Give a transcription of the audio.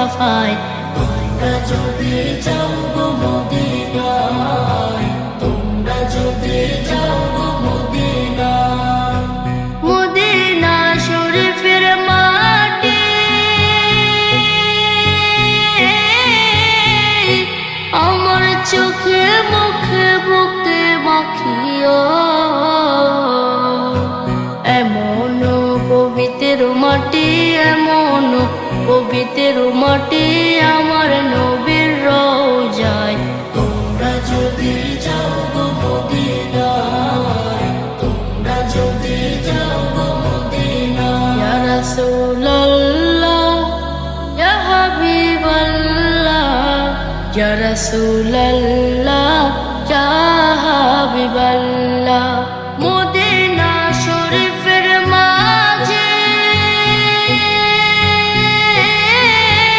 সাফায়। তোমরা যদি যাও গো মদিনায়, তোমরা যদি যাও গো মদিনায়, মদিনা শরীফের মাটি আমার চোখে মুখে বুকে মাখিও। এমন পবিত্র মাটি, এমন পবিত্র মাটি আমার নবীর রওজায়। তোমরা যদি যাও গো মদিনায়, তোমরা যদি যাও গো মদিনায়। ইয়া রাসূলুল্লাহ ইয়া হাবিবাল্লাহ, ইয়া রাসূলুল্লাহ ইয়া হাবিবাল্লাহ।